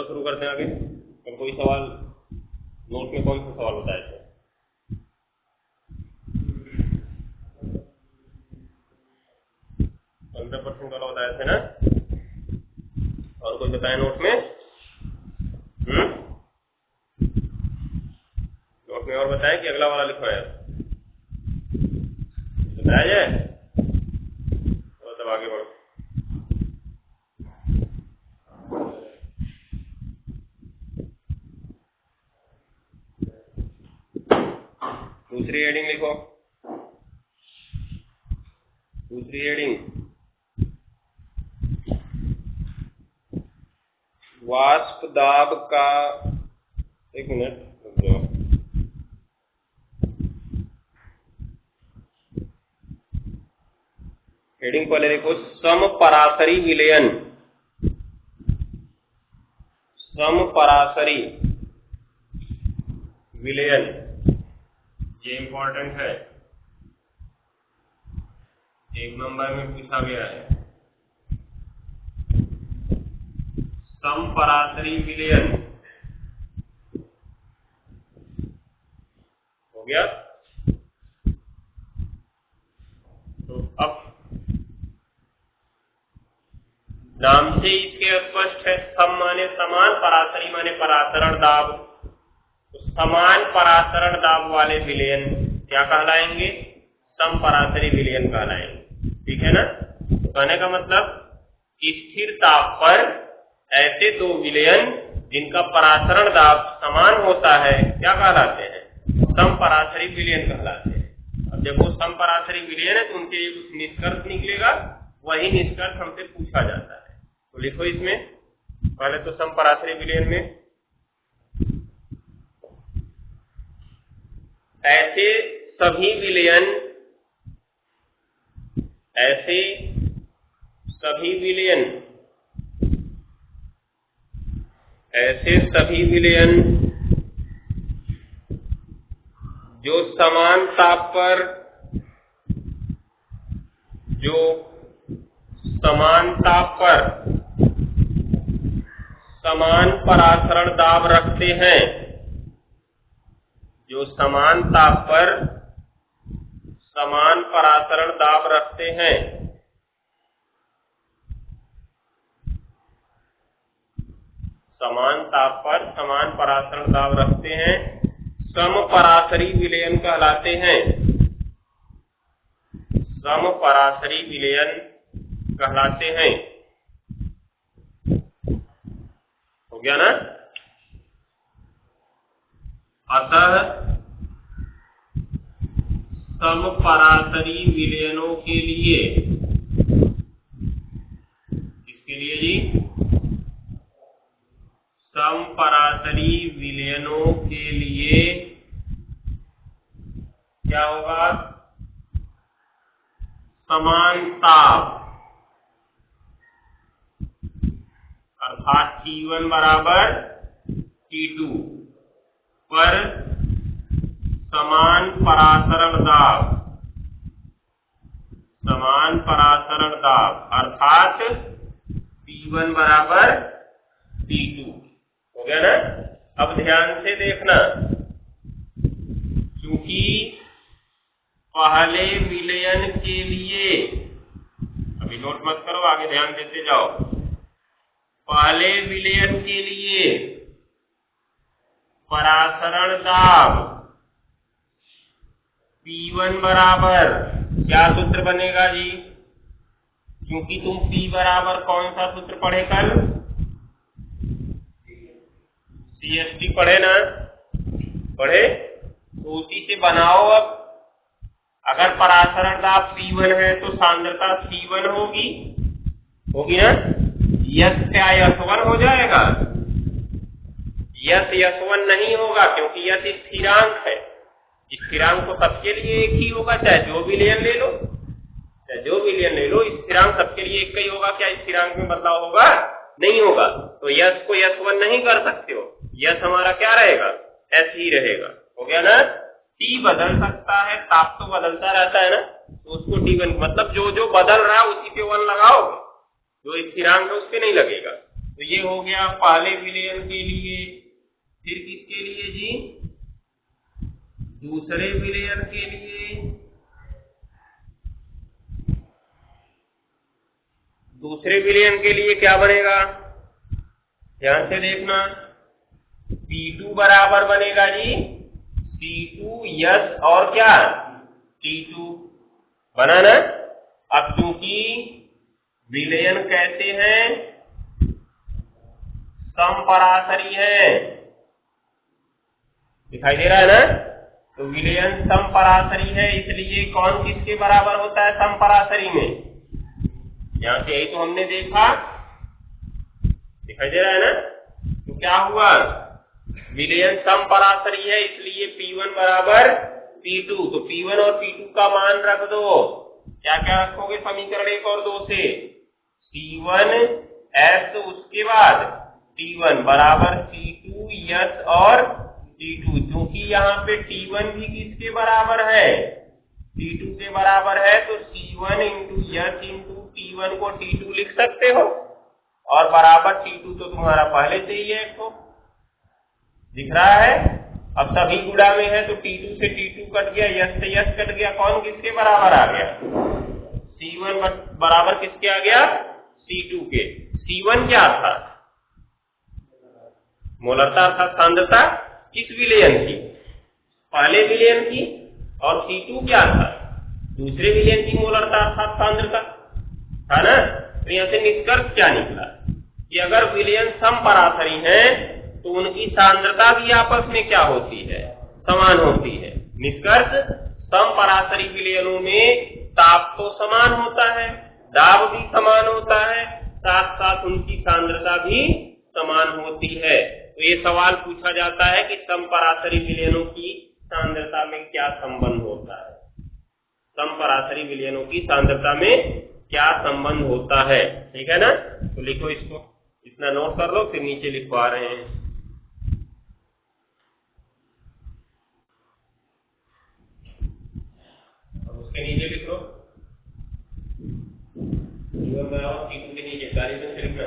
शुरू करते हैं आगे। अब कोई सवाल नोट में कौन सा सवाल बताए थे? %% वाला बताए थे ना? और कोई बताए नोट में? नोट में और बताए कि अगला वाला लिखवाया? बताया जाए तो तब आगे बढ़ो। दूसरी हेडिंग लिखो। दूसरी हेडिंग वाष्प दाब का, एक मिनट रुक जाओ। हेडिंग पहले लिखो समपराशरी विलयन। समपराशरी विलयन, ये इंपॉर्टेंट है, 1 नंबर में पूछा गया है। समपराशरी विलयन हो गया। तो अब नाम से इसके स्पष्ट है, सम माने समान, पराशरी माने परासरण दाब। तो समान परासरण दाब वाले विलयन क्या कहलाएंगे? समपराशरी विलयन कहलाएंगे। ठीक है ना? तो कहने का मतलब स्थिर ताप पर ऐसे दो विलयन जिनका परासरण दाब समान होता है क्या कहलाते हैं? समपराशरी विलयन कहलाते हैं। अब जब वो समपराशरी विलयन है तो उनके कुछ निष्कर्ष निकलेगा, वही निष्कर्ष हमसे पूछा जाता है। तो लिखो इसमें पहले तो समपराशरी विलयन में ऐसे सभी विलयन, ऐसे सभी विलयन, ऐसे सभी विलयन जो समान ताप पर, जो समान ताप पर समान परासरण दाब रखते हैं, जो समान ताप पर समान परासरण दाब रखते हैं, समान ताप पर समान परासरण दाब रखते हैं, समपराशरी विलयन कहलाते हैं। समपराशरी विलयन कहलाते हैं। हो गया ना? अतः समपराशरी विलयनों के लिए, किसके लिए जी? समपराशरी विलयनों के लिए क्या होगा? समान ताप अर्थात T1 बराबर T2 पर समान परासरण दाब, समान परासरण दाब अर्थात P1 बराबर P2। हो गया ना? अब ध्यान से देखना, क्योंकि पहले विलयन के लिए, अभी नोट मत करो, आगे ध्यान देते जाओ। पहले विलयन के लिए परासरण दाब P1 बराबर क्या सूत्र बनेगा जी? क्योंकि तुम P बराबर कौन सा सूत्र पढ़े कल? CST पढ़े ना? पढ़े? तो उसी से बनाओ। अब अगर परासरण दाब P1 है तो सांद्रता C1 होगी, होगी ना? यस क्या S1 हो जाएगा? यस S1 नहीं होगा, क्योंकि यस स्थिरांक है। स्थिरांक तो सबके लिए एक ही होगा, चाहे जो विलयन ले लो, चाहे जो विलयन ले लो, स्थिरांक सबके लिए एक ही होगा। क्या स्थिरांक में बदलाव होगा? नहीं होगा। तो यस को S1 नहीं कर सकते हो, यस हमारा क्या रहेगा? S ही रहेगा। हो गया ना? T बदल सकता है, ताप तो बदलता रहता है ना, तो उसको T1 मतलब जो जो बदल रहा है उसी पे 1 लगाओगे, जो स्थिरांक है उस पे नहीं लगेगा। तो ये हो गया पहले विलयन के लिए। फिर किसके लिए जी? दूसरे विलयन के लिए। दूसरे विलयन के लिए क्या बनेगा? ध्यान से देखना। P2 बराबर बनेगा जी C2 और क्या T2 बना ना। अब क्योंकि विलयन कैसे हैं? समपराशरी है, दिखाई दे रहा है ना। तो विलयन समपराशरी है, इसलिए कौन किसके बराबर होता है समपराशरी में? यहां से यही तो हमने देखा, दिखाई दे रहा है ना। तो क्या हुआ? विलयन समपराशरी है, इसलिए P1 बराबर P2। तो P1 और P2 का मान रख दो। क्या क्या रखोगे समीकरण 1 और 2 से? C1S, उसके बाद T1 बराबर C2S और T2। क्योंकि यहाँ पे T1 भी किसके बराबर है? T2 के बराबर है। तो C1 into S into T1 को T2 लिख सकते हो, और बराबर T2 तो तुम्हारा पहले से ही है, तो दिख रहा है। अब सभी गुणा में है, तो T2 से T2 कट गया, S से S कट गया, कौन किसके बराबर आ गया? C1 बराबर किसके आ गया? C2 के। C1 क्या था? मोलरता अर्थात सांद्रता किस विलयन की? पहले विलयन की। और C2 क्या था? दूसरे विलयन की मोलरता अर्थात सांद्रता, था ना। तो यहां से निष्कर्ष क्या निकला कि अगर विलयन समपराशरी हैं तो उनकी सांद्रता भी आपस में क्या होती है? समान होती है। निष्कर्ष, समपराशरी विलयनों में ताप तो समान होता है, दाब भी समान होता है, साथ साथ उनकी सांद्रता भी समान होती है। तो ये सवाल पूछा जाता है कि समपराशरी विलयनों की सांद्रता में क्या संबंध होता है? समपराशरी विलयनों की सांद्रता में क्या संबंध होता है? ठीक है ना। तो लिखो इसको, इतना नोट कर लो, फिर नीचे लिखवा रहे हैं। अब उसके नीचे लिख लो T2 के नीचे गाली से लिखना।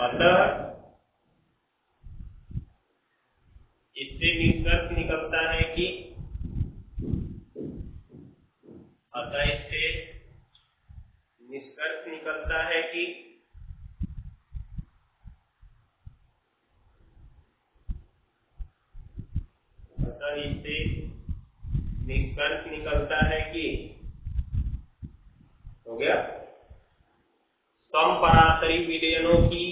अतः इससे निष्कर्ष निकलता है कि निष्कर्ष निकलता है कि हो गया समपराशरी विलयनों की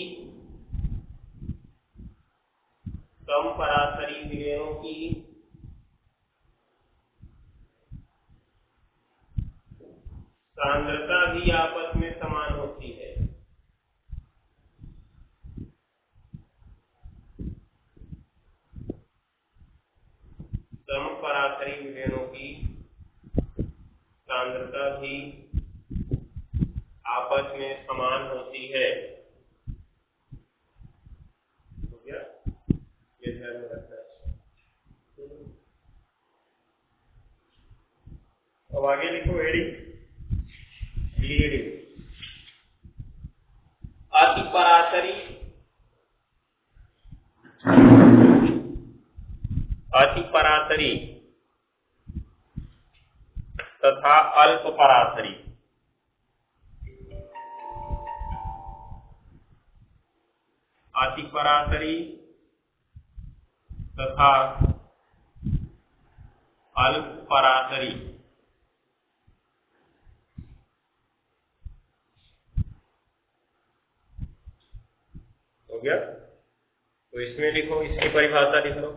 सांद्रता भी आपस में समान होती है। समपराशरी विलयनों की सांद्रता भी आपस में समान होती है। हो गया, ये ध्यान में रखना है। अब आगे लिखो एडिंग लीडिंग। अतिपराशरी तथा अल्पपराशरी। अतिपराशरी तथा अल्पपराशरी। हो गया। तो इसमें लिखो, इसकी परिभाषा लिख लो।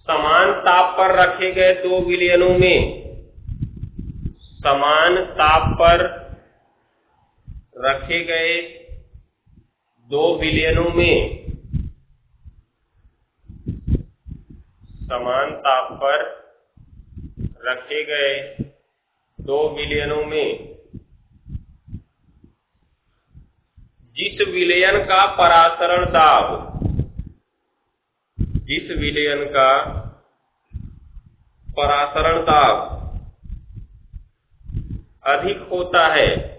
समान ताप पर रखे गए दो विलयनों में, समान ताप पर रखे गए दो विलयनों में, समान ताप पर रखे गए दो विलयनों में जिस विलयन का परासरण दाब, जिस विलयन का परासरण दाब अधिक होता है,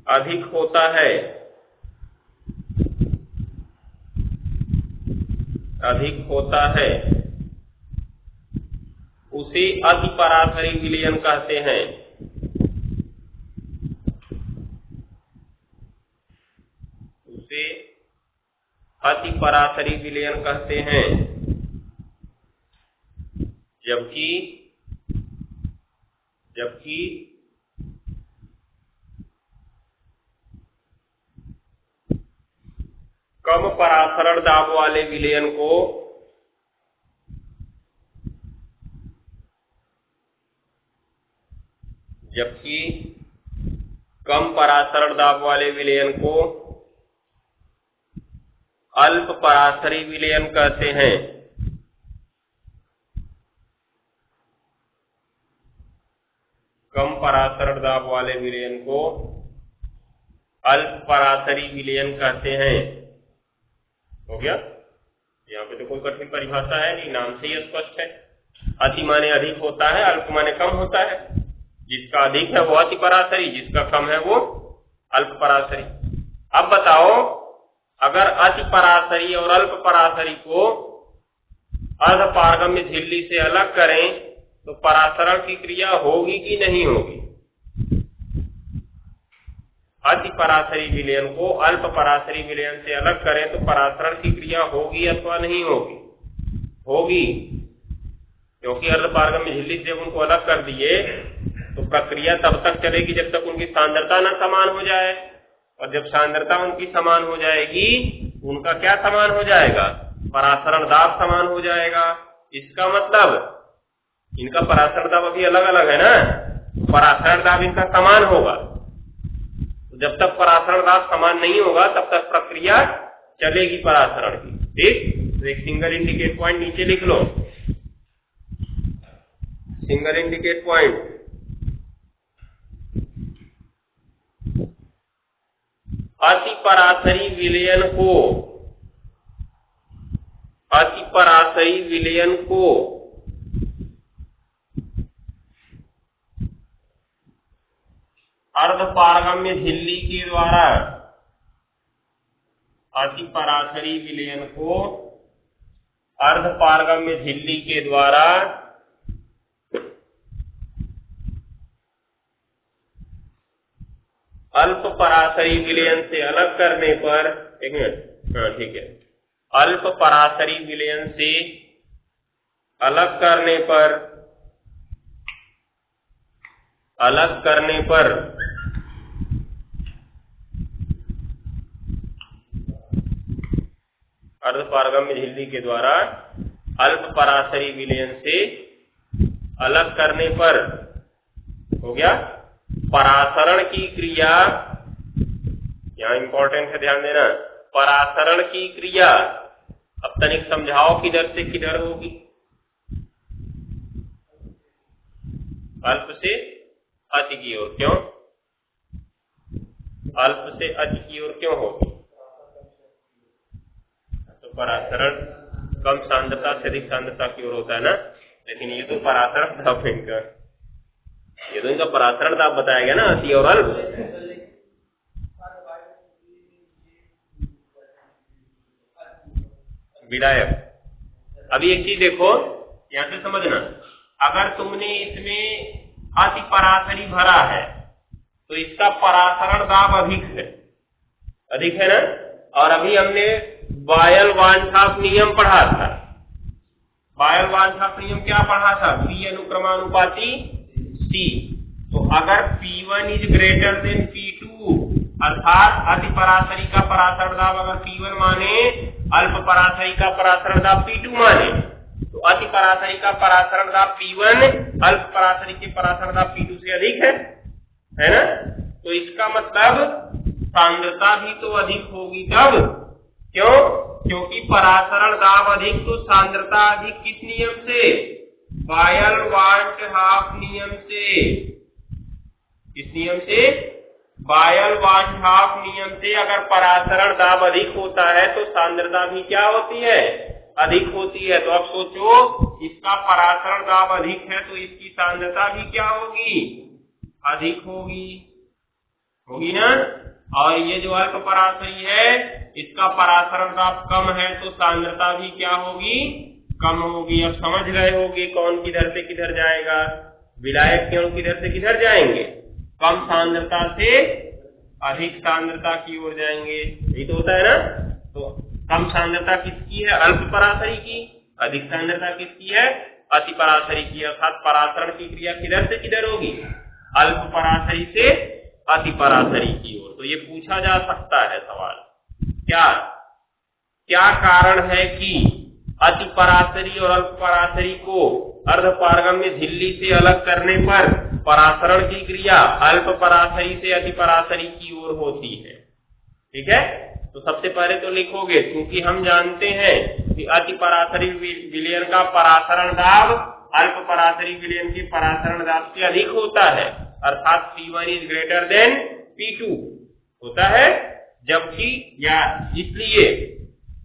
अधिक होता है, अधिक होता है, उसे अतिपरासरी विलयन कहते हैं। उसे अतिपरासरी विलयन कहते हैं। जबकि कम परासरण दाब वाले विलयन को कम परासरण दाब वाले विलयन को अल्प परासरी विलयन कहते हैं। कम परासरण दाब वाले विलयन को अल्प परासरी विलयन कहते हैं। हो गया? यहाँ पे तो कोई कठिन परिभाषा है नहीं, नाम से ही स्पष्ट है। अति माने अधिक होता है, अल्प माने कम होता है। जिसका अधिक है वो अति परासरी, जिसका कम है वो अल्प परासरी। अब बताओ, अगर अति परासरी और अल्प परासरी को अर्धपारगम्य झिल्ली से अलग करें तो परासरण की क्रिया होगी कि नहीं होगी? अति परासरी विलयन को अल्प परासरी विलयन से अलग करें तो परासरण की क्रिया होगी अथवा नहीं होगी? होगी, क्योंकि अर्धपारगम्य झिल्ली से उनको अलग कर दिए तो प्रक्रिया तब तक चलेगी जब तक उनकी सांद्रता न समान हो जाए, और जब सांद्रता उनकी समान हो जाएगी, उनका क्या समान हो जाएगा? परासरण दाब समान हो जाएगा। इसका मतलब इनका परासरण दाब अभी अलग अलग है ना, परासरण दाब इनका समान होगा। तो जब तक परासरण दाब समान नहीं होगा तब तक प्रक्रिया चलेगी परासरण की। ठीक, तो एक सिंगल इंडिकेट पॉइंट नीचे लिख लो, सिंगल इंडिकेट पॉइंट। अति परासरी विलयन को अर्धपारगम्य झिल्ली के द्वारा अतिपरासरी विलयन को अर्धपारगम्य झिल्ली के द्वारा अल्प परासरी विलयन से अलग करने पर, एक मिनट, हाँ ठीक है, अल्प परासरी विलयन से अलग करने पर अर्धपारगम्य झिल्ली के द्वारा अल्प परासरी विलयन से अलग करने पर हो गया परासरण की क्रिया, यहां इंपॉर्टेंट है ध्यान देना, परासरण की क्रिया अब तनिक समझाओ किधर से किधर होगी? अल्प से अति की ओर। क्यों अल्प से अति की ओर क्यों होगी? तो परासरण कम सांद्रता से अधिक सांद्रता की ओर होता है ना, लेकिन ये तो परासरण दाब इनका, ये तो इनका परासरण दाब बताया गया ना, अति और अल्प। विधायक अभी एक चीज देखो, यहां से समझना, अगर तुमने इसमें अति परासरी भरा है तो इसका परासरण दाब अधिक है ना। और अभी हमने बायल-वार्नशॉप नियम पढ़ा था। बायल-वार्नशॉप नियम क्या पढ़ा था? P अनुक्रमानुपाती C। तो अगर P1 is greater than P2, अर्थात अति परासरी का परासरण दाब अगर P1 माने, अल्प परासरी का परासरण दाब P2 माने, तो अति परासरी का परासरण दाब P1 अल्प परासरी के परासरण दाब P2 से अधिक है ना। तो इसका मतलब सांद्रता भी तो अधिक होगी तब। क्यों? क्योंकि परासरण दाब अधिक तो सांद्रता अधिक। किस नियम से? बायल-वार्नशॉप नियम से। किस नियम से? बायल-वार्नशॉप नियम से। अगर परासरण दाब अधिक होता है तो सांद्रता भी क्या होती है? अधिक होती है। तो अब सोचो, इसका परासरण दाब अधिक है तो इसकी सांद्रता भी क्या होगी? अधिक होगी, होगी ना। और ये जो अल्प परासरी है इसका परासरण दाब कम है तो सांद्रता भी क्या होगी? कम होगी। अब समझ रहे होगे कौन किधर से किधर जाएगा? विलायक के अणु किधर से किधर जाएंगे? कम सांद्रता से अधिक सांद्रता की ओर जाएंगे। यही तो होता है ना। तो कम सांद्रता किसकी है? अल्प परासरी की। अधिक सांद्रता किसकी है? अति परासरी की। अर्थात परासरण की क्रिया किधर से किधर होगी? अल्प परासरी से अति परासरी की ओर। तो ये पूछा जा सकता है सवाल, क्या क्या कारण है कि अति परासरी और अल्प परासरी को अर्धपारगम्य झिल्ली से अलग करने पर परासरण की क्रिया अल्प परासरी से अति परासरी की ओर होती है? ठीक है। तो सबसे पहले तो लिखोगे, क्योंकि हम जानते हैं कि अति परासरी विलयन का परासरण दाब अल्प परासरी विलयन के परासरण दाब से अधिक होता है, अर्थात P1 is greater than P2 होता है। जबकि या इसलिए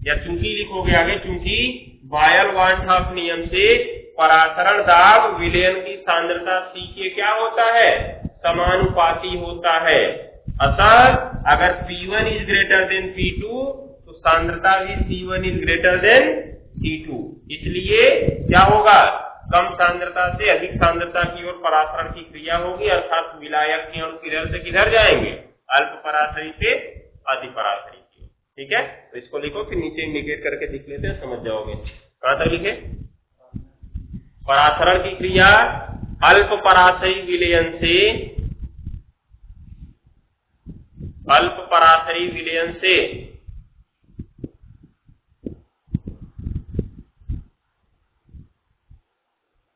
या चूंकि लिखोगे आगे, चूंकि बायल-वान-हॉफ नियम से परासरण दाब विलयन की सांद्रता C के क्या होता है? समानुपाती होता है। अतः अगर P1 is greater than P2 तो सांद्रता भी C1 is greater than C2। इसलिए क्या होगा? कम सांद्रता से अधिक सांद्रता की ओर परासरण की क्रिया होगी, अर्थात विलायक के अणु किधर से किधर जाएंगे? अल्प परासरी से अति परासरी की ओर। ठीक है। तो इसको लिखो, फिर नीचे इंडिकेट करके लिख लेते हैं, समझ जाओगे। कहां तक लिखे? परासरण की क्रिया अल्प परासरी विलयन से अल्प परासरी विलयन से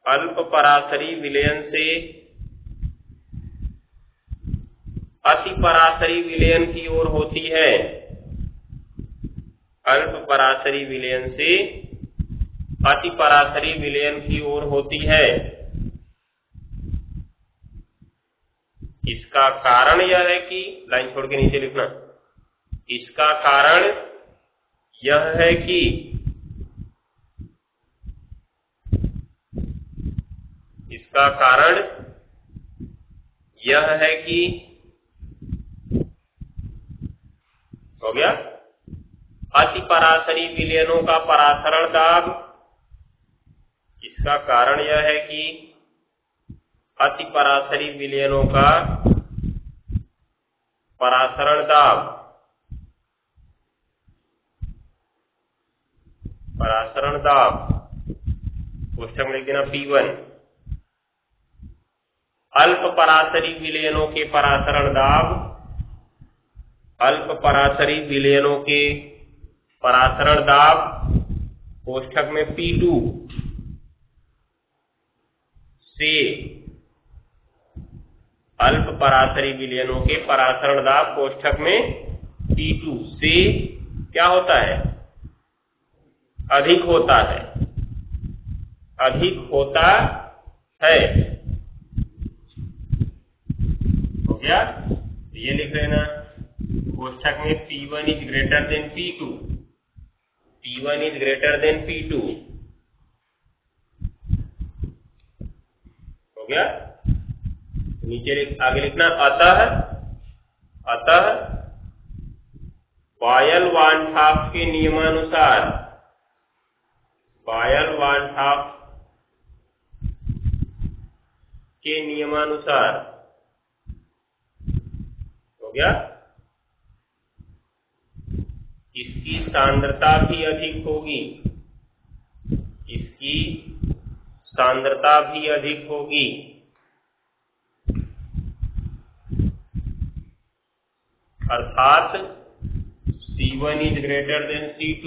अल्प परासरी विलयन से अति परासरी विलयन की ओर होती है। अल्प परासरी विलयन से अति परासरी विलयन की ओर होती है। इसका कारण यह है कि, लाइन छोड़ के नीचे लिखना, इसका कारण यह है कि इसका कारण यह है कि हो गया अति परासरी विलयनों का परासरण दाब। इसका कारण यह है कि अति परासरी विलयनों का परासरण दाब कोष्ठक में लिख देना P1। अल्प परासरी विलयनों के परासरण दाब, अल्प परासरी विलयनों के परासरण दाब कोष्ठक में P2 से अल्प परासरी विलयनों के परासरण दाब कोष्ठक में P2 से क्या होता है? अधिक होता है, अधिक होता है। हो गया। तो ये लिख लेना कोष्ठक में P1 is greater than P2, P1 is greater than P2। हो गया। नीचे आगे लिखना अतः बायल-वान-हॉफ के नियमानुसार, बायल-वान-हॉफ के नियमानुसार हो गया, इसकी सांद्रता भी अधिक होगी, इसकी सांद्रता भी अधिक होगी। अर्थात C1 is greater than C2,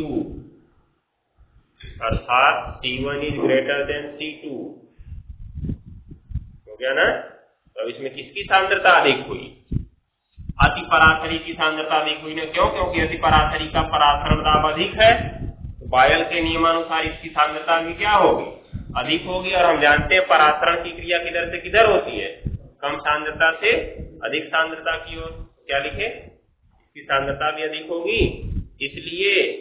अर्थात C1 is greater than C2। हो गया ना। तो इसमें किसकी सांद्रता अधिक हुई? अति परासरी की सांद्रता अधिक हुई ना। क्यों? क्योंकि अति परासरी का परासरण दाब अधिक है, तो बायल के नियमानुसार इसकी सांद्रता भी क्या होगी? अधिक होगी। और हम जानते हैं परासरण की क्रिया किधर से किधर होती है? कम सांद्रता से अधिक सांद्रता की ओर। क्या लिखे? इसकी सांद्रता भी अधिक होगी, इसलिए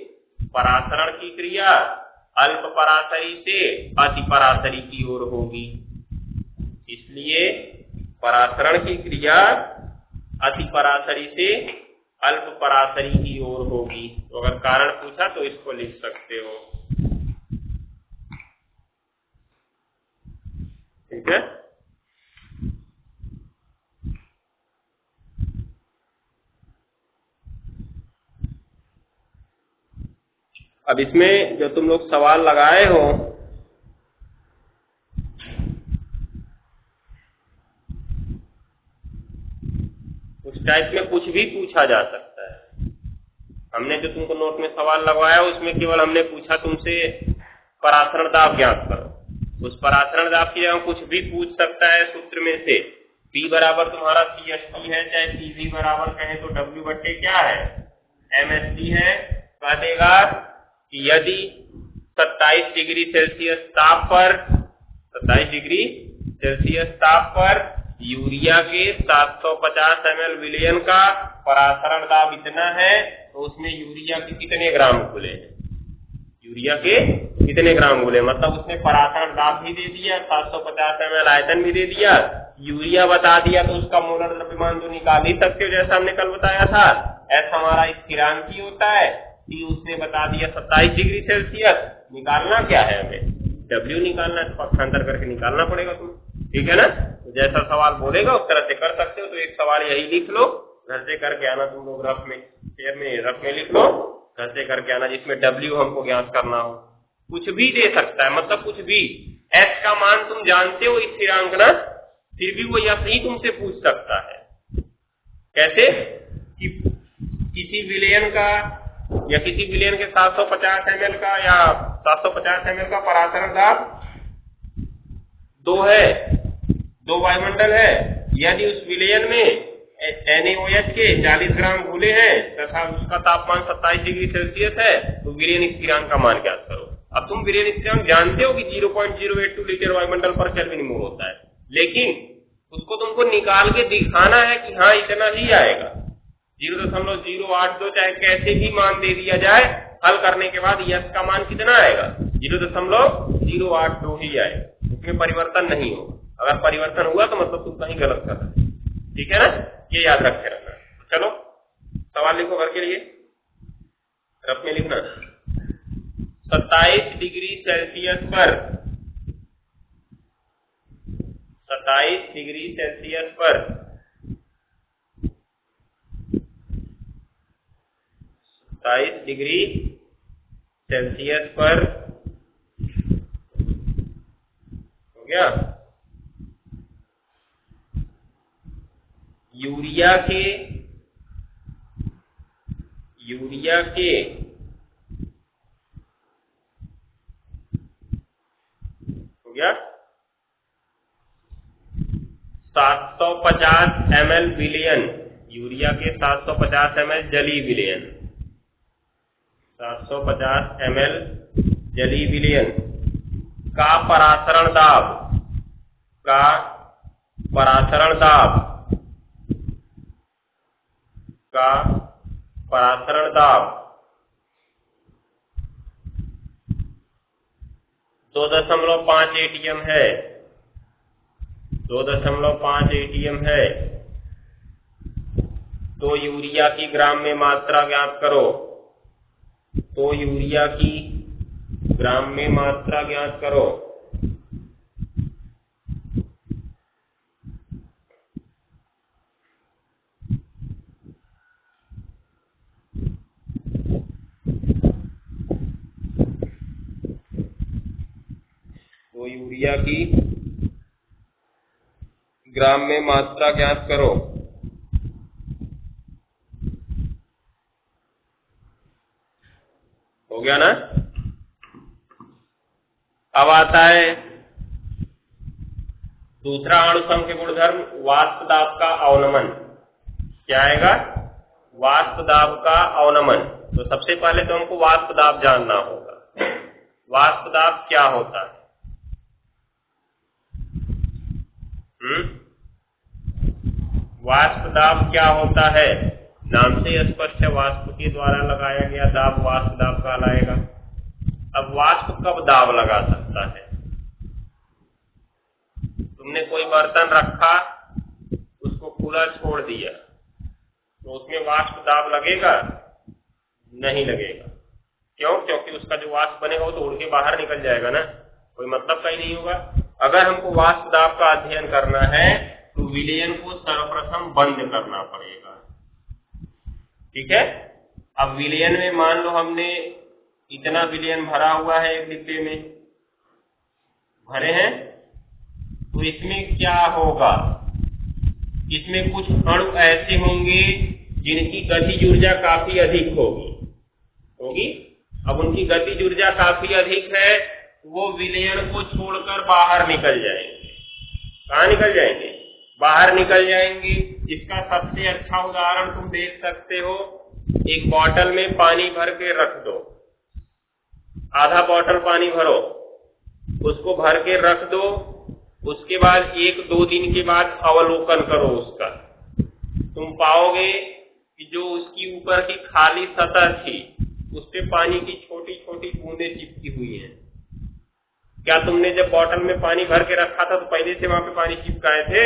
परासरण की क्रिया अल्प पराशरी से अति पराशरी की ओर होगी। इसलिए परासरण की क्रिया अति पराशरी से अल्प पराशरी की ओर होगी। तो अगर कारण पूछा तो इसको लिख सकते हो। ठीक है। अब इसमें जो तुम लोग सवाल लगाए हो, उस टाइप में कुछ भी पूछा जा सकता है। हमने जो तुमको नोट में सवाल लगवाया उसमें केवल हमने पूछा तुमसे परासरण दाब ज्ञात करो। उस परासरण दाब की जगह कुछ भी पूछ सकता है सूत्र में से। P बराबर तुम्हारा CST है, चाहे CV बराबर कहें तो W बट्टे क्या है, MST है। कह देगा कि यदि 27 डिग्री सेल्सियस ताप पर 27 डिग्री सेल्सियस ताप पर यूरिया के 750 ml विलयन का परासरण दाब इतना है, तो उसमें यूरिया के कितने ग्राम घुले हैं, यूरिया के कितने ग्राम घुले, मतलब उसने परासरण दाब भी दे दिया, 750 ml आयतन भी दे दिया, यूरिया बता दिया, तो उसका मोलर द्रव्यमान तो निकाल ही सकते हो जैसा हमने कल बताया था। ऐसा हमारा स्थिरांकी होता है। T उसने बता दिया 27 डिग्री सेल्सियस। निकालना क्या है हमें, W निकालना है, तो पक्षांतर करके निकालना पड़ेगा तुम्हें। ठीक है ना। तो जैसा सवाल बोलेगा उस तरह से कर सकते हो। तो एक सवाल यही लिख लो, घर से करके आना तुम लोग, रफ में शेयर में रफ में लिख लो, घर से करके आना, जिसमें W हमको ज्ञात करना हो। कुछ भी दे सकता है, मतलब कुछ भी। S का मान तुम जानते हो स्थिरांक ना, फिर भी वो यही तुमसे पूछ सकता है। कैसे कि किसी विलयन का या किसी विलयन के 750 ml का या 750 ml का परासरण दाब 2 है, 2 वायुमंडल है। यदि उस विलयन में NaOH के 40 ग्राम घुले हैं तथा उसका तापमान 27 डिग्री सेल्सियस है, तो विलयन स्थिरांक का मान ज्ञात करो। अब तुम विलयन स्थिरांक जानते हो कि 0.082 लीटर वायुमंडल पर केल्विन मोल होता है, लेकिन उसको तुमको निकाल के दिखाना है कि हाँ इतना ही आएगा। 0.082 चाहे कैसे भी मान दे दिया जाए, हल करने के बाद यश का मान कितना आएगा, 0.082 ही आएगा, उसमें परिवर्तन नहीं होगा। अगर परिवर्तन हुआ तो मतलब तुम कहीं गलत कर रहे हो। ठीक है ना, ये याद रखे रहना। चलो सवाल लिखो घर के लिए, रफ में लिखना। 27 डिग्री सेल्सियस पर 27 डिग्री सेल्सियस पर 27 डिग्री सेल्सियस पर हो गया, यूरिया के हो गया 750 ml विलयन, यूरिया के 750 ml जली विलयन, 750 ml जली विलयन का परासरण दाब 2.5 ATM है, 2.5 ATM है। तो यूरिया की ग्राम में मात्रा ज्ञात करो, तो यूरिया की ग्राम में मात्रा ज्ञात करो। तो यूरिया की ग्राम में मात्रा ज्ञात करो। हो गया ना। अब आता है दूसरा अणुसम के गुणधर्म, वाष्प दाब का अवनमन। क्या आएगा, वाष्प दाब का अवनमन। तो सबसे पहले तो हमको वाष्प दाब जानना होगा। वाष्प दाब क्या होता है? वाष्प दाब क्या होता है? नाम से स्पष्ट है, वाष्प के द्वारा लगाया गया दाब वाष्प दाब कहलाएगा। अब वाष्प कब दाब लगा सकता है? तुमने कोई बर्तन रखा, उसको खुला छोड़ दिया, तो उसमें वाष्प दाब लगेगा? नहीं लगेगा। क्यों? क्योंकि उसका जो वाष्प बनेगा वो तो उड़ के बाहर निकल जाएगा ना, कोई मतलब का ही नहीं होगा। अगर हमको वाष्प दाब का अध्ययन करना है तो विलयन को सर्वप्रथम बंद करना पड़ेगा। ठीक है। अब विलयन में मान लो हमने इतना विलयन भरा हुआ है, एक डिब्बे में भरे हैं, तो इसमें क्या होगा? इसमें कुछ अणु ऐसे होंगे जिनकी गतिज ऊर्जा काफी अधिक होगी। अब उनकी गतिज ऊर्जा काफी अधिक है, वो विलयन को छोड़कर बाहर निकल जाएंगे। कहाँ निकल जाएंगे? बाहर निकल जाएंगे। इसका सबसे अच्छा उदाहरण तुम देख सकते हो, एक बोतल में पानी भर के रख दो, आधा बोतल पानी भरो, उसको भर के रख दो, उसके बाद 1-2 दिन के बाद अवलोकन करो उसका, तुम पाओगे कि जो उसकी ऊपर की खाली सतह थी उस पे पानी की छोटी छोटी बूंदें चिपकी हुई हैं। क्या तुमने जब बोतल में पानी भर के रखा था तो पहले से वहां पे पानी चिपकाए थे?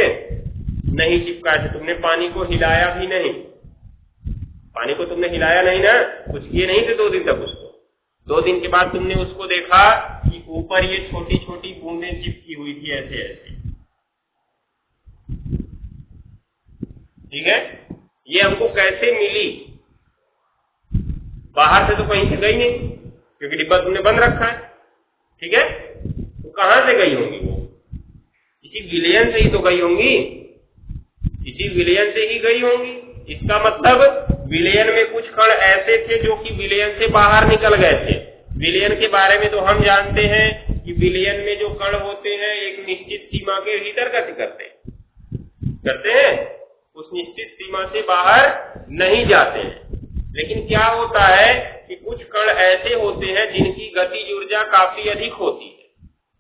नहीं चिपकाए थे। तुमने पानी को हिलाया भी नहीं, पानी को तुमने हिलाया नहीं ना, कुछ किए नहीं थे 2 दिन तक उसको। 2 दिन के बाद तुमने उसको देखा कि ऊपर ये छोटी छोटी बूंदें चिपकी हुई थी ऐसे ऐसे। ठीक है। ये हमको कैसे मिली? बाहर से तो कहीं से गई नहीं, क्योंकि डिब्बा तुमने बंद रखा है। ठीक है। तो कहां से गई होंगी वो? इसी विलयन से ही तो गई होंगी, इसी विलयन से ही गई होंगी। इसका मतलब विलयन में कुछ कण ऐसे थे जो कि विलयन से बाहर निकल गए थे। विलयन के बारे में तो हम जानते हैं कि विलयन में जो कण होते हैं एक निश्चित सीमा के भीतर गति करते हैं, उस निश्चित सीमा से बाहर नहीं जाते हैं। लेकिन क्या होता है कि कुछ कण ऐसे होते हैं जिनकी गतिज ऊर्जा काफी अधिक होती है,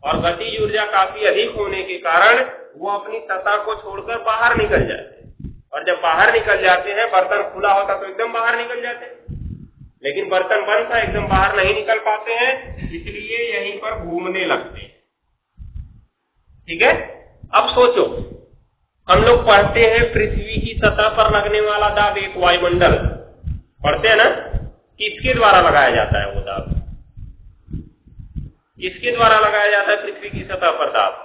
और गतिज ऊर्जा काफी अधिक होने के कारण वो अपनी सतह को छोड़कर बाहर निकल जाते हैं। और जब बाहर निकल जाते हैं, बर्तन खुला होता तो एकदम बाहर निकल जाते हैं, लेकिन बर्तन बंद था, एकदम बाहर नहीं निकल पाते हैं, इसलिए यहीं पर घूमने लगते हैं। ठीक है। अब सोचो, हम लोग पढ़ते हैं पृथ्वी की सतह पर लगने वाला दाब एक वायुमंडल, पढ़ते हैं ना? किसके द्वारा लगाया जाता है वो दाब? किसके द्वारा लगाया जाता है पृथ्वी की सतह पर दाब?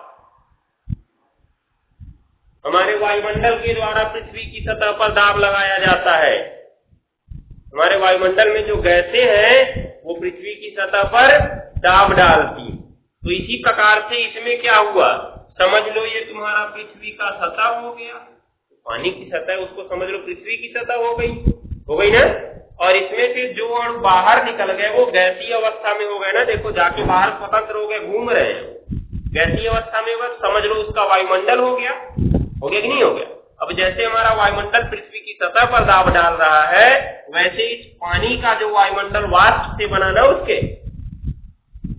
हमारे वायुमंडल के द्वारा पृथ्वी की सतह पर दाब लगाया जाता है। हमारे वायुमंडल में जो गैसें हैं वो पृथ्वी की सतह पर दाब डालती। तो इसी प्रकार से इसमें क्या हुआ? समझ लो ये तुम्हारा पृथ्वी का सतह हो गया, पानी की सतह उसको समझ लो पृथ्वी की सतह हो गई ना। और इसमें फिर जो अणु बाहर निकल गए वो गैसीय अवस्था में हो गए ना। देखो जाके बाहर स्वतंत्र हो गए, घूम रहे हैं, गैसीय अवस्था में, बस समझ लो उसका वायुमंडल हो गया कि नहीं हो गया? अब जैसे हमारा वायुमंडल पृथ्वी की सतह पर दाब डाल रहा है, वैसे इस पानी का जो वायुमंडल वाष्प से बना ना, उसके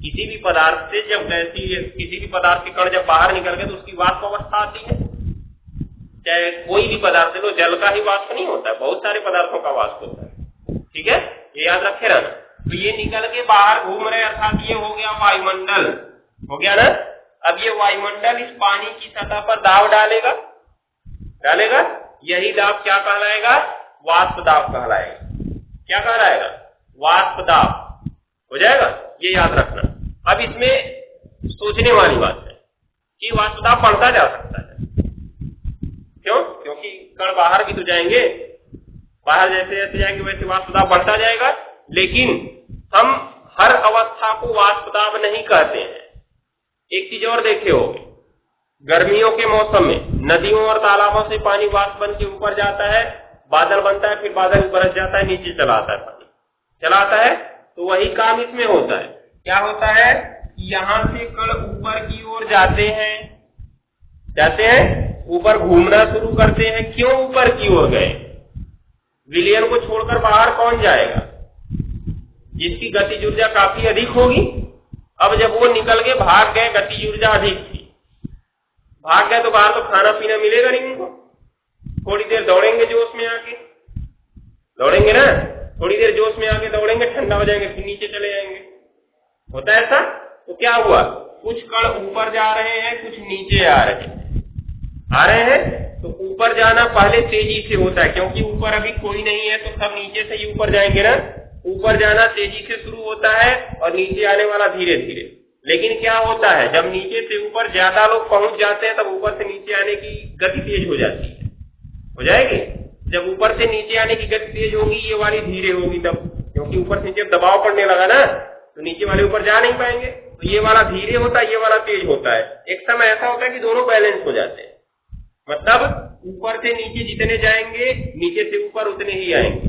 किसी भी पदार्थ से जब किसी भी पदार्थ के कण जब बाहर निकल गए तो उसकी वाष्प अवस्था आती है। चाहे कोई भी पदार्थ है, तो जल का ही वाष्प नहीं होता है, बहुत सारे पदार्थों का वाष्प होता है। ठीक है, ये याद रखे रहना। तो ये निकल के बाहर घूम रहे, अर्थात ये हो गया वायुमंडल, हो गया ना। अब ये वायुमंडल इस पानी की सतह पर दाब डालेगा, यही दाब क्या कहलाएगा? वाष्प दाब कहलाएगा। क्या कहलाएगा? वाष्प दाब हो जाएगा, ये याद रखना। अब इसमें सोचने वाली बात है कि वाष्प दाब बढ़ता जा सकता है। क्यों? क्योंकि कण बाहर भी तो जाएंगे, बाहर जैसे जैसे जाएंगे वैसे वाष्प दाब बढ़ता जाएगा। लेकिन हम हर अवस्था को वाष्प दाब नहीं कहते हैं। एक चीज और देखे होगे, गर्मियों के मौसम में नदियों और तालाबों से पानी वाष्प बन के ऊपर जाता है, बादल बनता है, फिर बादल बरस जाता है, नीचे चला आता है, पानी चलाता है। तो वही काम इसमें होता है। क्या होता है? यहां से कण ऊपर की ओर जाते हैं, ऊपर घूमना शुरू करते हैं। क्यों ऊपर की ओर गए? विलयन को छोड़कर बाहर कौन जाएगा? जिसकी गतिज ऊर्जा काफी अधिक होगी। अब जब वो निकल के भाग गए, गतिज ऊर्जा अधिक थी, भाग गए तो बाहर तो खाना पीना मिलेगा नहीं उनको। थोड़ी देर दौड़ेंगे, जोश में आके दौड़ेंगे ना, थोड़ी देर जोश में आके दौड़ेंगे, ठंडा हो जाएंगे, फिर नीचे चले जाएंगे। होता है ऐसा? तो क्या हुआ, कुछ कण ऊपर जा रहे हैं, कुछ नीचे आ रहे हैं। तो ऊपर जाना पहले तेजी से होता है, क्योंकि ऊपर अभी कोई नहीं है, तो सब नीचे से ही ऊपर जाएंगे ना। ऊपर जाना तेजी से शुरू होता है और नीचे आने वाला धीरे धीरे। लेकिन क्या होता है, जब नीचे से ऊपर ज्यादा लोग पहुंच जाते हैं, तब ऊपर से नीचे आने की गति तेज हो जाती है, हो जाएगी। जब ऊपर से नीचे आने की गति तेज होगी, ये वाली धीरे होगी तब, क्योंकि ऊपर से नीचे दबाव पड़ने लगा ना, तो नीचे वाले ऊपर जा नहीं पाएंगे। तो ये वाला धीरे होता है, ये वाला तेज होता है। एक समय ऐसा होता है कि दोनों बैलेंस हो जाते हैं, मतलब ऊपर से नीचे जितने जाएंगे, नीचे से ऊपर उतने ही आएंगे।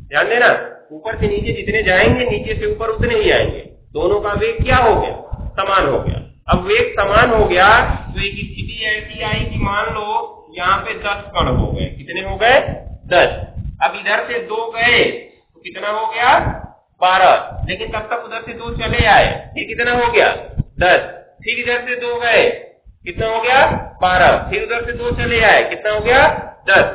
ध्यान देना, ऊपर से नीचे जितने जाएंगे, नीचे से ऊपर उतने ही आएंगे। दोनों का वेग क्या हो गया, समान हो गया। अब वेग समान हो गया तो एक स्थिति ऐसी आई कि मान लो यहाँ पे 10 कण हो गए। कितने हो गए, 10। अब इधर से 2 गए तो कितना हो गया, 12। लेकिन तब तक उधर से 2 चले आए, ये कितना हो गया, 10। फिर इधर से 2 गए, कितना हो गया, 12। फिर उधर से 2 चले आए, कितना हो गया, 10।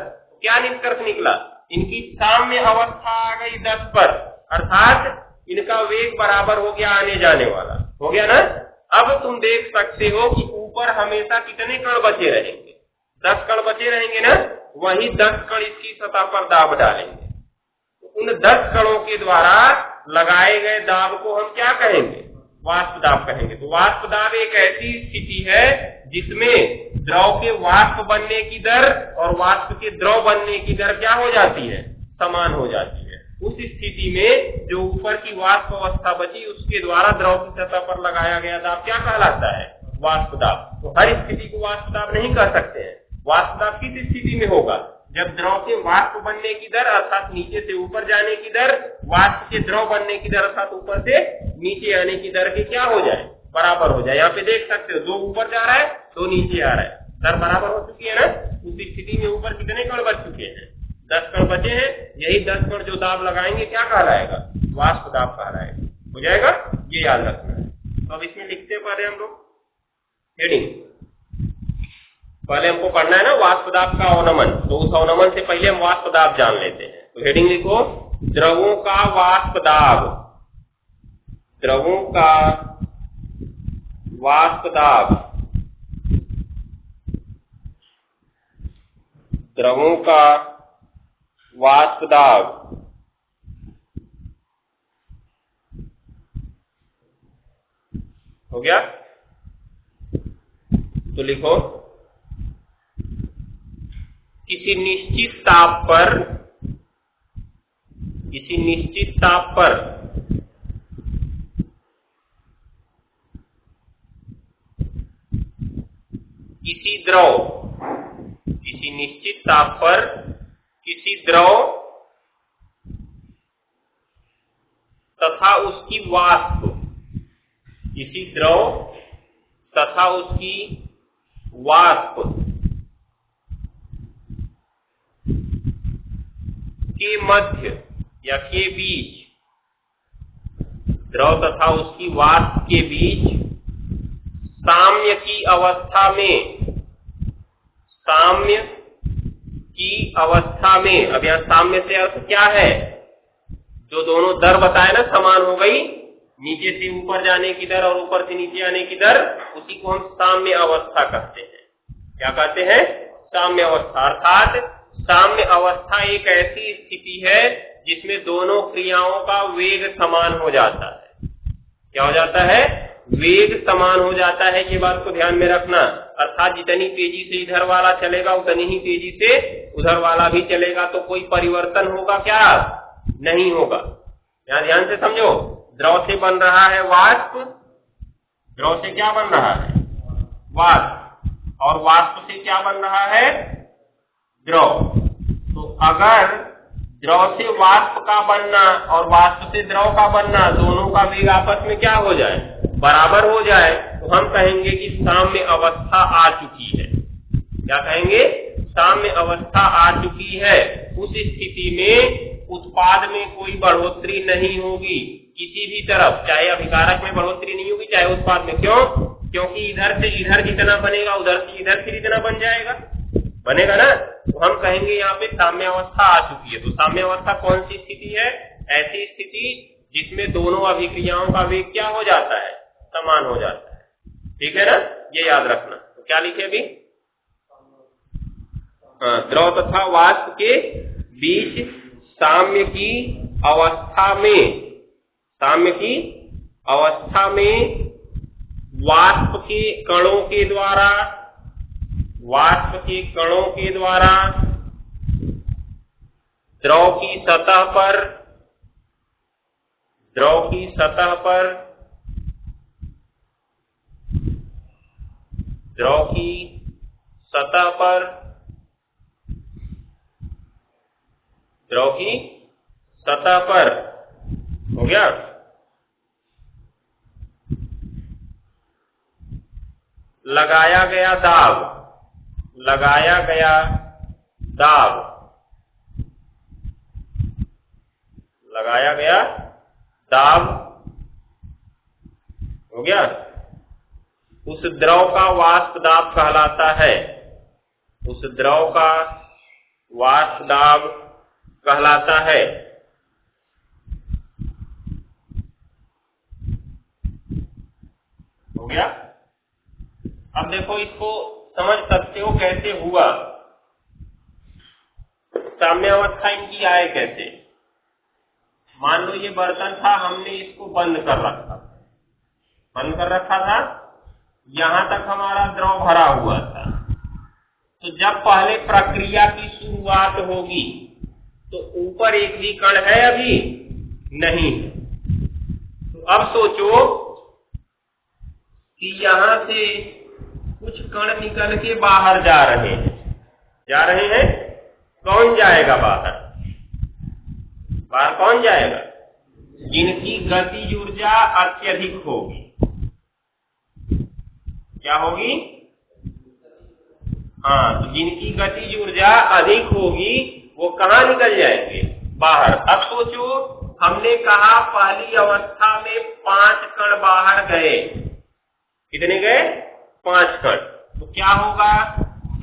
क्या निष्कर्ष निकला, इनकी साम्य अवस्था आ गई 10 पर, अर्थात इनका वेग बराबर हो गया आने जाने वाला, हो गया ना। अब तुम देख सकते हो कि ऊपर हमेशा कितने कण बचे रहेंगे, 10 कण बचे रहेंगे ना। वही 10 कण इसकी सतह पर दाब डालेंगे। उन 10 कणों के द्वारा लगाए गए दाब को हम क्या कहेंगे, वाष्प दाब कहेंगे। तो वाष्प दाब एक ऐसी स्थिति है जिसमें द्रव के वाष्प बनने की दर और वाष्प के द्रव बनने की दर क्या हो जाती है, समान हो जाती है। उस स्थिति में जो ऊपर की वाष्प अवस्था बची, उसके द्वारा द्रव की सतह पर लगाया गया दाब क्या कहलाता है, वाष्प दाब। तो हर स्थिति को वाष्प दाब नहीं कह सकते हैं। वाष्प दाब किस स्थिति में होगा, जब द्रव के वाष्प बनने की दर अर्थात नीचे से ऊपर जाने की दर, वाष्प के द्रव बनने की दर अर्थात ऊपर से नीचे आने की दर के क्या हो जाए, बराबर हो जाए। यहाँ पे देख सकते हो 2 ऊपर जा रहा है, 2 नीचे आ रहा है, दर बराबर हो चुकी है ना। उस स्थिति में ऊपर कितने कण बच चुके हैं, 10 कण बचे हैं। यही 10 कण जो दाब लगाएंगे क्या कहलाएगा, वाष्प दाब कहलाएगा, हो जाएगा, ये याद रखना है। तो अब इसमें लिखते पहले हम लोग हेडिंग, पहले हमको पढ़ना है ना वाष्प दाब का अवनमन, तो उस अवनमन से पहले हम वाष्प दाब जान लेते हैं। तो हेडिंग लिखो, द्रवों का वाष्प दाब, द्रवों का वाष्प दाब, द्रवों का वाष्प दाब। हो गया, तो लिखो, किसी निश्चित ताप पर, किसी निश्चित ताप पर किसी द्रव, किसी निश्चित ताप पर किसी द्रव तथा उसकी वाष्प, किसी द्रव तथा उसकी वाष्प के मध्य या के बीच, द्रव तथा उसकी वाष्प के बीच साम्य की अवस्था में, साम्य की अवस्था में। अब यहाँ साम्य से अर्थ क्या है, जो दोनों दर बताए ना समान हो गई, नीचे से ऊपर जाने की दर और ऊपर से नीचे आने की दर, उसी को हम साम्य अवस्था कहते हैं। क्या कहते हैं, साम्य अवस्था। अर्थात साम्य अवस्था एक ऐसी स्थिति है जिसमें दोनों क्रियाओं का वेग समान हो जाता है। क्या हो जाता है, वेग समान हो जाता है। ये बात को ध्यान में रखना, अर्थात जितनी तेजी से इधर वाला चलेगा उतनी ही तेजी से उधर वाला भी चलेगा, तो कोई परिवर्तन होगा क्या, नहीं होगा। यहाँ ध्यान से समझो, द्रव से बन रहा है वाष्प, द्रव से क्या बन रहा है, वाष्प, और वाष्प से क्या बन रहा है, द्रव। तो अगर द्रव से वाष्प का बनना और वाष्प से द्रव का बनना, दोनों का वेग आपस में क्या हो जाए, बराबर हो जाए, तो हम कहेंगे कि साम्य अवस्था आ चुकी है। क्या कहेंगे, साम्य अवस्था आ चुकी है। उस स्थिति में उत्पाद में कोई बढ़ोतरी नहीं होगी किसी भी तरफ, चाहे अभिकारक में बढ़ोतरी नहीं होगी, चाहे उत्पाद में। क्यों, क्योंकि इधर से इधर जितना बनेगा उधर से इधर फिर इतना बन जाएगा, बनेगा ना। तो हम कहेंगे यहाँ पे साम्य अवस्था आ चुकी है। तो साम्य अवस्था कौन सी स्थिति है, ऐसी स्थिति जिसमें दोनों अभिक्रियाओं का वेग क्या हो जाता है, समान हो जाता है। ठीक है ना, ये याद रखना। तो क्या लिखे अभी, द्रव तथा वाष्प के बीच साम्य की अवस्था में वाष्प के कणों के द्वारा द्रव की सतह पर हो गया, लगाया गया दाब हो गया, उस द्रव का वाष्प दाब कहलाता है। हो गया। अब देखो, इसको समझ सकते हो कैसे हुआ, साम्यावस्था इनकी आए कैसे। मान लो ये बर्तन था, हमने इसको बंद कर रखा था, यहां तक हमारा द्रव भरा हुआ था। तो जब पहले प्रक्रिया की शुरुआत होगी तो ऊपर एक भी कण है, अभी नहीं। तो अब सोचो कि यहां से कुछ कण निकल के बाहर जा रहे हैं। कौन जाएगा बाहर? कौन जाएगा? जिनकी गतिज ऊर्जा अत्यधिक होगी। क्या होगी? तो जिनकी गतिज ऊर्जा अधिक होगी वो कहाँ निकल जाएंगे? बाहर। अब सोचो, हमने कहा पहली अवस्था में 5 कण बाहर गए। कितने गए? 5 कण। तो क्या होगा?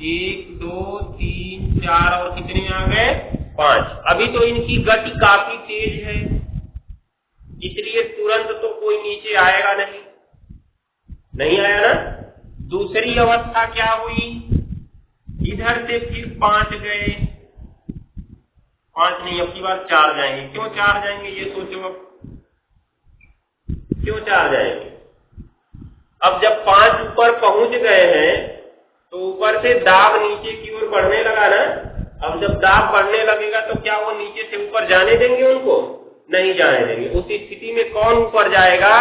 1 2 3 4 और कितने आ गए? 5। अभी तो इनकी गति काफी तेज है, इसलिए तुरंत तो कोई नीचे आएगा नहीं आया ना। दूसरी अवस्था क्या हुई? इधर से फिर 5 गए, 5 नहीं, अब की बार 4 जाएंगे। क्यों 4 जाएंगे ये सोचो, क्यों 4 जाएंगे? अब जब 5 ऊपर पहुंच गए हैं तो ऊपर से दाब नीचे की ओर बढ़ने लगा ना। अब जब दाब बढ़ने लगेगा तो क्या वो नीचे से ऊपर जाने देंगे? उनको नहीं जाने देंगे। उस स्थिति में कौन ऊपर जाएगा?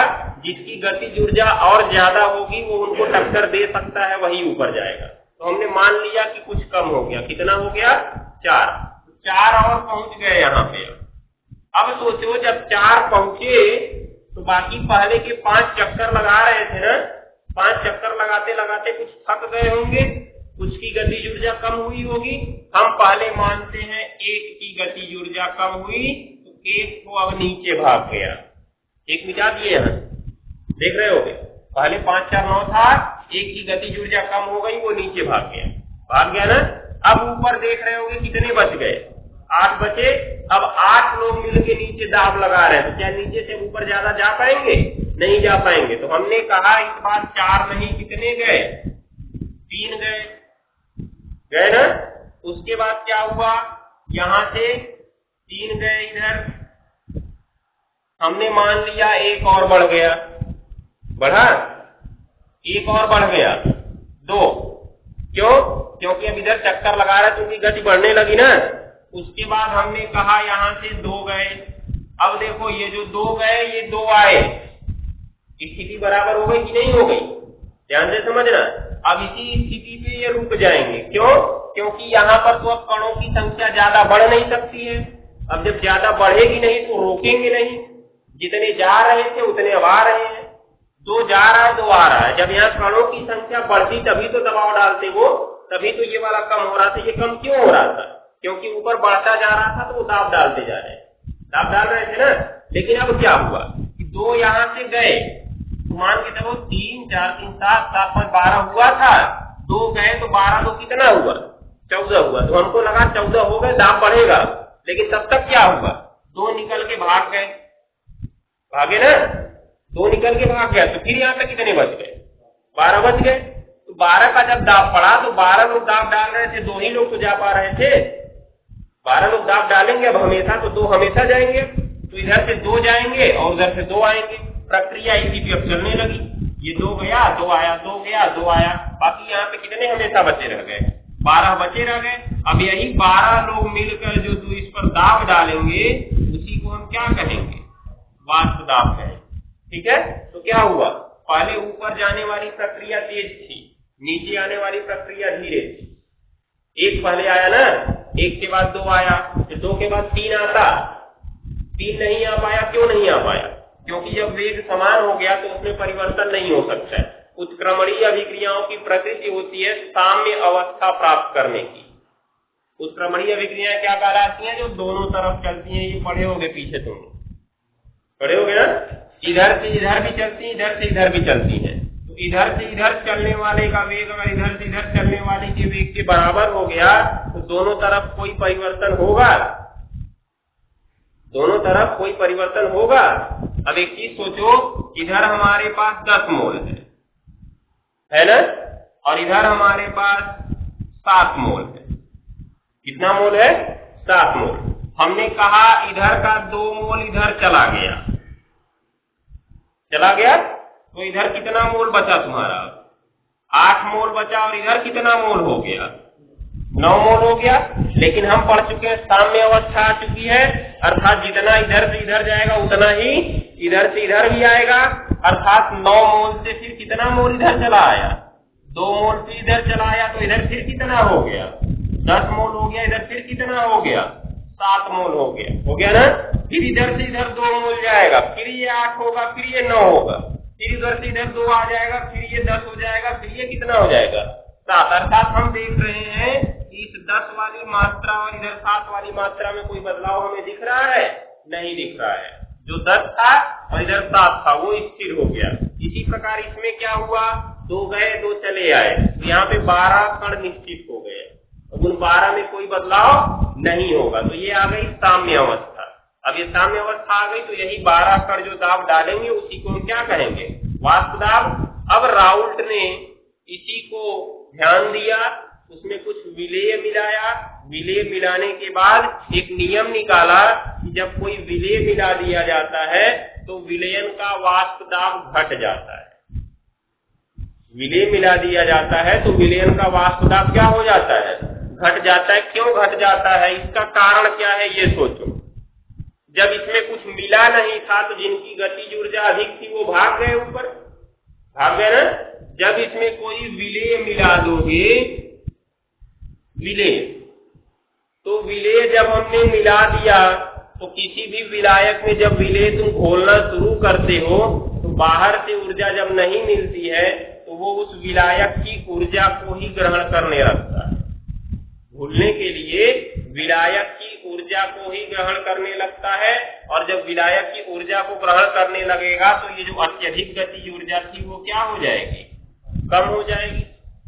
जिसकी गतिज ऊर्जा और ज्यादा होगी, वो उनको टक्कर दे सकता है, वही ऊपर जाएगा। तो हमने मान लिया कि कुछ कम हो गया। कितना हो गया? 4। 4 और पहुंच गए यहाँ पे। अब सोचो, जब 4 पहुंचे तो बाकी पहले के 5 चक्कर लगा रहे थे ना, 5 चक्कर लगाते लगाते कुछ थक गए होंगे, कुछ की गतिज ऊर्जा कम हुई होगी। हम पहले मानते हैं 1 की गतिज ऊर्जा कम हुई, तो 1 को अब नीचे भाग गया। 1 मिटा दिए यहाँ, देख रहे होगे। पहले 5 4 9 था, 1 की गतिज ऊर्जा कम हो गई, वो नीचे भाग गया ना। अब ऊपर देख रहे होगे कितने बच गए? 8 बचे। अब 8 लोग मिलके नीचे दाब लगा रहे हैं, तो क्या नीचे से ऊपर ज्यादा जा पाएंगे? नहीं जा पाएंगे। तो हमने कहा इस बार 4 नहीं, कितने गए? 3 गए ना। उसके बाद क्या हुआ? यहां से 3 गए इधर, हमने मान लिया 1 और बढ़ गया। बढ़ा? 1 और बढ़ गया, 2। क्यों? क्योंकि अब इधर चक्कर लगा रहा है तो उनकी गति बढ़ने लगी ना। उसके बाद हमने कहा यहां से 2 गए। अब देखो, ये जो 2 गए, ये 2 आए, स्थिति बराबर हो गई कि नहीं हो गई? ध्यान से समझना। अब इसी स्थिति पे ये रुक जाएंगे। क्यों? क्योंकि यहाँ पर तो अब कणों की संख्या ज्यादा बढ़ नहीं सकती है। अब जब ज्यादा बढ़ेगी नहीं तो रोकेंगे नहीं। जितने जा रहे थे उतने अब आ रहे हैं। 2 जा रहा है, 2 आ रहा है। जब यहाँ कणों की संख्या बढ़ती तभी तो दबाव डालते वो, तभी तो ये वाला कम हो रहा था। ये कम क्यों हो रहा था? क्योंकि ऊपर बढ़ता जा रहा था तो वो दाब डालते जा रहे हैं, दाब डाल रहे थे ना। लेकिन अब क्या हुआ कि 2 यहाँ से गए, मान के चलो 3 4 3 7 7 5 12 हुआ था। 2 गए तो 12 2 कितना हुआ? 14 हुआ। तो हमको लगा 14 हो गए, दाब बढ़ेगा। लेकिन तब तक क्या हुआ? 2 निकल के भाग गए। भागे ना, 2 निकल के भाग गया, तो फिर यहाँ पे कितने बच गए? 12 बच गए। तो 12 का जब दाब पड़ा तो 12 लोग दाब डाल रहे थे, 2 ही लोग तो जा पा रहे थे। 12 लोग दाब डालेंगे अब हमेशा, तो 2 हमेशा जाएंगे, तो इधर से 2 जाएंगे और उधर से 2 आएंगे। प्रक्रिया इसी पे अब चलने लगी, ये 2 गया, 2 आया, 2 गया, 2 आया, बाकी यहाँ पे कितने हमेशा बचे रह गए? 12 बचे रह गए। अब यही 12 लोग मिलकर जो इस पर दाब डालेंगे उसी को हम क्या कहेंगे? वाष्प दाब कहेंगे। ठीक है, तो क्या हुआ? पहले ऊपर जाने वाली प्रक्रिया तेज थी, नीचे आने वाली प्रक्रिया धीरे थी। 1 पहले आया ना, 1 के बाद 2 आया, फिर 2 के बाद 3 आता, 3 नहीं आ पाया। क्यों नहीं आ पाया? क्योंकि जब वेग समान हो गया तो उसमें परिवर्तन नहीं हो सकता है। उत्क्रमणीय अभिक्रियाओं की प्रकृति होती है साम्य अवस्था प्राप्त करने की। उत्क्रमणीय अभिक्रियाएं क्या कहलाती हैं? जो दोनों तरफ चलती हैं। ये पढ़े होगे पीछे, तुम पढ़े होगे ना, इधर से इधर भी चलती है, इधर से इधर भी चलती है। तो इधर से इधर चलने वाले का वेग अगर इधर से इधर चलने वाले के वेग के बराबर हो गया तो दोनों तरफ कोई परिवर्तन होगा? दोनों तरफ कोई परिवर्तन होगा? अब एक चीज सोचो, इधर हमारे पास 10 मोल है ना, और इधर हमारे पास 7 मोल है। कितना मोल है? 7 मोल। हमने कहा इधर का 2 मोल इधर चला गया, तो इधर कितना मोल बचा तुम्हारा? 8 मोल बचा, और इधर कितना मोल हो गया? 9 मोल हो गया। लेकिन हम पढ़ चुके हैं साम्य अवस्था आ चुकी है, अर्थात जितना इधर से इधर जाएगा उतना ही इधर से इधर भी आएगा, अर्थात 9 मोल से फिर कितना मोल इधर चला आया? 2 मोल से इधर चला आया, तो इधर फिर कितना हो गया? 10 मोल हो गया। इधर फिर कितना हो गया? 7 मोल हो गया ना। फिर इधर से इधर 2 मोल जाएगा, फिर ये 8 होगा, फिर ये 9 होगा, फिर इधर से इधर 2 आ जाएगा, फिर ये 10 हो जाएगा, फिर ये कितना हो जाएगा? 7। अर्थात हम देख रहे हैं कि इस 10 वाली मात्रा और इधर 7 वाली मात्रा में कोई बदलाव हमें दिख रहा है? नहीं दिख रहा है। जो 10 था और इधर 7 था वो स्थिर हो गया। इसी प्रकार इसमें क्या हुआ? 2 गए, 2 चले आए, तो यहाँ पे 12 कण निश्चित हो गए। अब उन 12 में कोई बदलाव नहीं होगा, तो ये आ गई साम्य अवस्था। अब ये साम्य अवस्था आ गई, तो यही 12 कण जो दाब डालेंगे उसी को हम क्या कहेंगे? वाष्प दाब। अब राउल्ट ने इसी को ध्यान दिया, उसमें कुछ विलेय मिलाया। विलेय मिलाने के बाद एक नियम निकाला कि जब कोई विलेय मिला दिया जाता है तो विलयन का वाष्प दाब घट जाता है। विलेय मिला दिया जाता है तो विलयन का वाष्प दाब क्या हो जाता है? घट जाता है। क्यों घट जाता है? इसका कारण क्या है ये सोचो। जब इसमें कुछ मिला नहीं था तो जिनकी गतिज ऊर्जा अधिक थी वो भाग गए, ऊपर भाग गए ना। जब इसमें कोई विलेय मिला दोगे, विलेय, तो विलेय जब हमने मिला दिया तो किसी भी विलायक में जब विलेय तुम घोलना शुरू करते हो तो बाहर से ऊर्जा जब नहीं मिलती है तो वो उस विलायक की ऊर्जा को ही ग्रहण करने लगता है। घुलने के लिए विलायक की ऊर्जा को ही ग्रहण करने लगता है, और जब विलायक की ऊर्जा को ग्रहण करने लगेगा तो ये जो अत्यधिक गति ऊर्जा थी वो क्या हो जाएगी? कम हो जाएगी,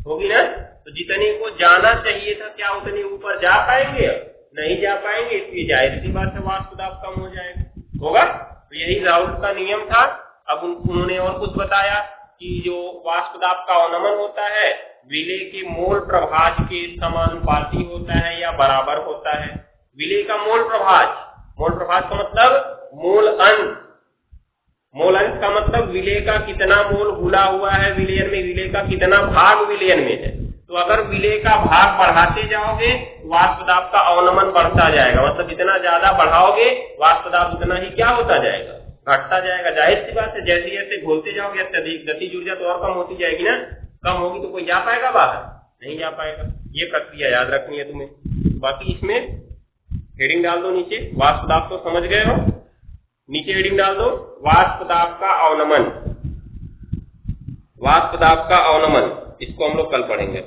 होगी ना। तो जितने को जाना चाहिए था क्या उतने ऊपर जा पाएंगे? नहीं जा पाएंगे, इसलिए जाहिर सी बात है वाष्प दाब कम हो जाएगा, होगा। तो यही राउल्ट का नियम था। अब उन्होंने और कुछ बताया कि जो वाष्प दाब का अवनमन होता है विलेय के मोल प्रभाज के समानुपाती होता है या बराबर होता है। विलेय का मोल प्रभाज का मतलब मोल अंश। मोल अंश का मतलब विलेय का कितना मोल घुला हुआ है विलेयन में, विलेय का कितना भाग विलेयन में है। तो अगर विलेय का भाग बढ़ाते जाओगे वाष्प दाब का अवनमन बढ़ता जाएगा, मतलब जितना ज्यादा बढ़ाओगे वाष्प दाब उतना ही क्या होता जाएगा? घटता जाएगा। जाहिर सी बात है, जैसे जैसे घोलते जाओगे अत्यधिक गतिज ऊर्जा तो और कम होती जाएगी ना। कम होगी तो कोई जा पाएगा बाहर? नहीं जा पाएगा। ये प्रक्रिया याद रखनी है तुम्हें। बाकी इसमें हेडिंग डाल दो नीचे, वाष्प दाब तो समझ गए हो, नीचे हेडिंग डाल दो वाष्प दाब का अवनमन। वाष्प दाब का अवनमन, इसको हम लोग कल पढ़ेंगे।